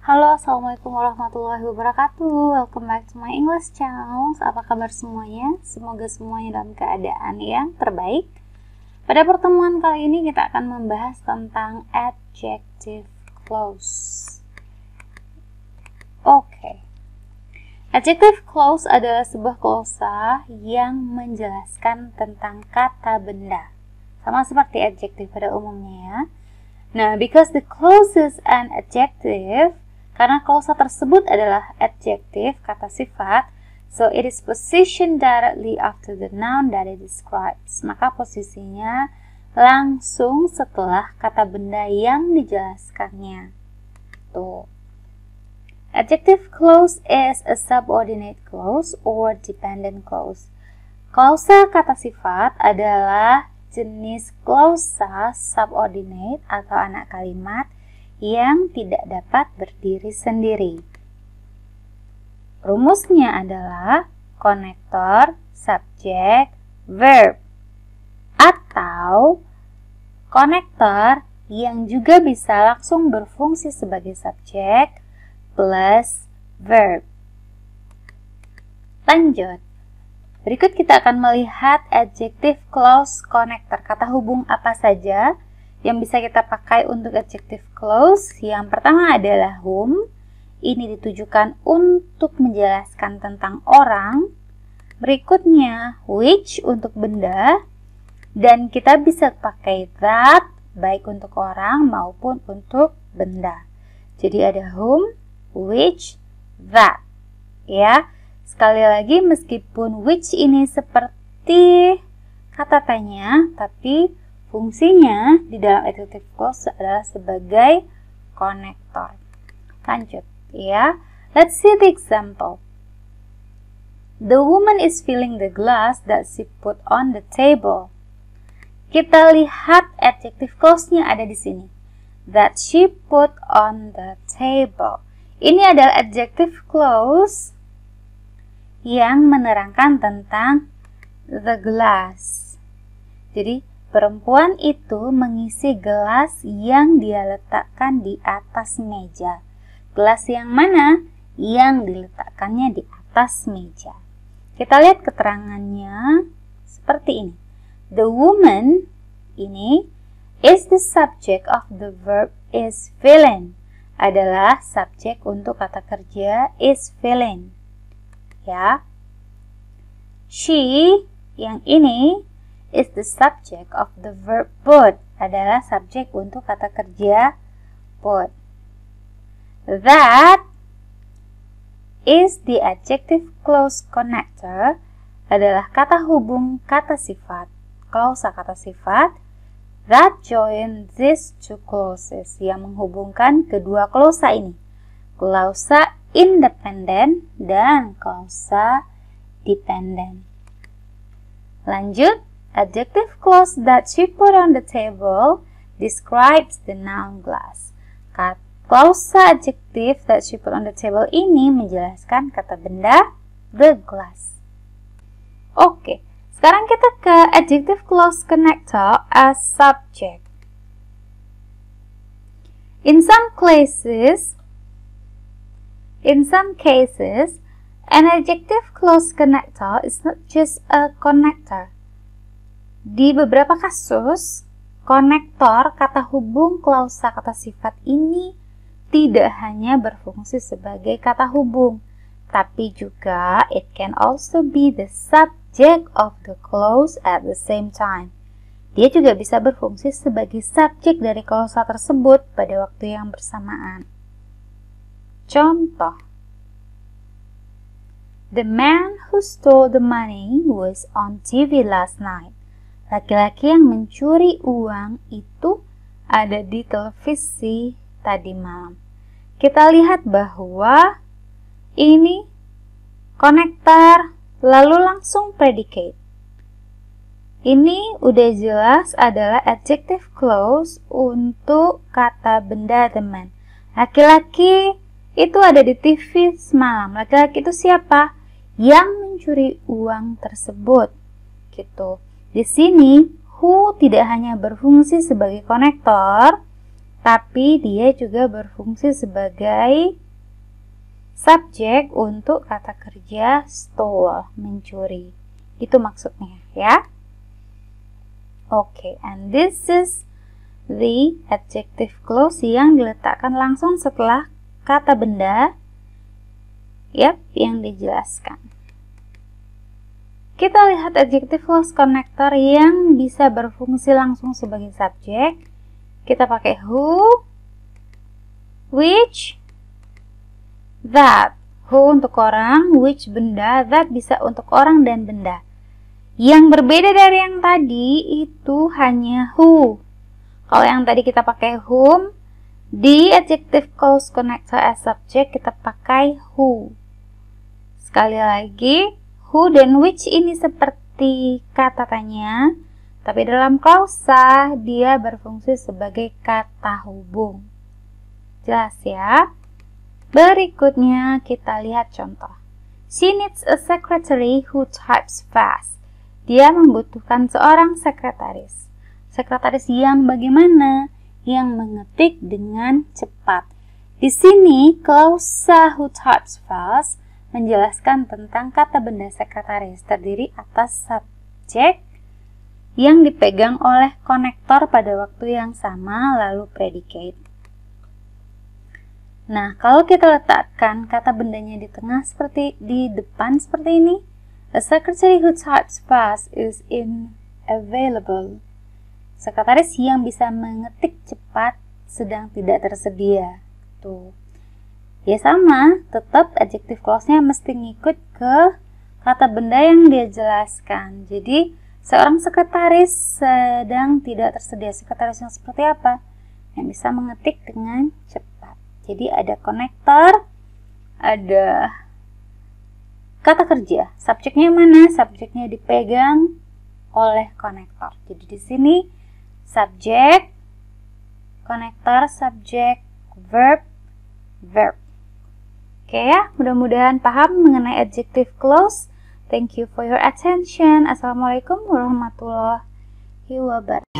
Halo, Assalamualaikum warahmatullahi wabarakatuh. Welcome back to my English channel. Apa kabar semuanya? Semoga semuanya dalam keadaan yang terbaik. Pada pertemuan kali ini kita akan membahas tentang adjective clause. Oke. Adjective clause adalah sebuah klausa yang menjelaskan tentang kata benda. Sama seperti adjective pada umumnya ya. Nah, because the clause is an adjective, karena klausa tersebut adalah adjective, kata sifat, so it is positioned directly after the noun that it describes. Maka posisinya langsung setelah kata benda yang dijelaskannya. Tuh. Adjective clause is a subordinate clause or dependent clause. Klausa kata sifat adalah jenis klausa subordinate atau anak kalimat yang tidak dapat berdiri sendiri. Rumusnya adalah konektor, subjek, verb, atau konektor yang juga bisa langsung berfungsi sebagai subjek plus verb. Lanjut. Berikut kita akan melihat adjective clause connector. Kata hubung apa saja yang bisa kita pakai untuk adjective clause? Yang pertama adalah whom. Ini ditujukan untuk menjelaskan tentang orang. Berikutnya which untuk benda. Dan kita bisa pakai that baik untuk orang maupun untuk benda. Jadi ada whom, which, that. Ya. Sekali lagi, meskipun which ini seperti kata tanya, tapi fungsinya di dalam adjective clause adalah sebagai konektor. Lanjut, ya. Let's see the example. The woman is filling the glass that she put on the table. Kita lihat adjective clause-nya ada di sini. That she put on the table. Ini adalah adjective clause yang menerangkan tentang the glass. Jadi, perempuan itu mengisi gelas yang dia letakkan di atas meja. Gelas yang mana? Yang diletakkannya di atas meja. Kita lihat keterangannya seperti ini. The woman ini is the subject of the verb is filling. Adalah subjek untuk kata kerja is filling. Ya, she yang ini is the subject of the verb put, adalah subjek untuk kata kerja put. That is the adjective clause connector, adalah kata hubung kata sifat, klausa kata sifat that join these two clauses, yang menghubungkan kedua klausa ini, klausa independent dan klausa dependent. Lanjut, adjective clause that she put on the table describes the noun glass. Klausa adjective that she put on the table ini menjelaskan kata benda the glass. Oke, sekarang kita ke adjective clause connector as subject. In some cases, an adjective clause connector is not just a connector. Di beberapa kasus, konektor kata hubung klausa kata sifat ini tidak hanya berfungsi sebagai kata hubung, tapi juga it can also be the subject of the clause at the same time. Dia juga bisa berfungsi sebagai subjek dari klausa tersebut pada waktu yang bersamaan. Contoh, the man who stole the money was on TV last night. Laki-laki yang mencuri uang itu ada di televisi tadi malam. Kita lihat bahwa ini konektor lalu langsung predicate. Ini udah jelas adalah adjective clause untuk kata benda the man. Laki-laki itu ada di TV semalam. Laki-laki itu siapa? Yang mencuri uang tersebut. Gitu. Di sini, who tidak hanya berfungsi sebagai konektor, tapi dia juga berfungsi sebagai subjek untuk kata kerja stole, mencuri. Itu maksudnya ya. Oke, and this is the adjective clause yang diletakkan langsung setelah kata benda yang dijelaskan. Kita lihat adjective clause connector yang bisa berfungsi langsung sebagai subjek. Kita pakai who, which, that. Who untuk orang, which benda, that bisa untuk orang dan benda. Yang berbeda dari yang tadi itu hanya who. Kalau yang tadi kita pakai whom, di adjective clause connector as subject kita pakai who. Sekali lagi, who dan which ini seperti kata tanya, tapi dalam klausa dia berfungsi sebagai kata hubung. Jelas ya? Berikutnya kita lihat contoh. She needs a secretary who types fast. Dia membutuhkan seorang sekretaris. Sekretaris yang bagaimana? Yang mengetik dengan cepat. Di sini klausa who types fast menjelaskan tentang kata benda sekretaris, terdiri atas subjek yang dipegang oleh konektor pada waktu yang sama, lalu predicate. Nah, kalau kita letakkan kata bendanya di tengah seperti di depan seperti ini, a secretary who types fast is unavailable. Sekretaris yang bisa mengetik cepat sedang tidak tersedia. Tuh. Ya sama, tetap adjective clause-nya mesti ngikut ke kata benda yang dia jelaskan. Jadi, seorang sekretaris sedang tidak tersedia. Sekretaris yang seperti apa? Yang bisa mengetik dengan cepat. Jadi ada konektor, ada kata kerja. Subjeknya mana? Subjeknya dipegang oleh konektor. Jadi di sini subjek, konektor, subjek, verb, verb. Oke ya, mudah-mudahan paham mengenai adjective clause. Thank you for your attention. Assalamualaikum warahmatullahi wabarakatuh.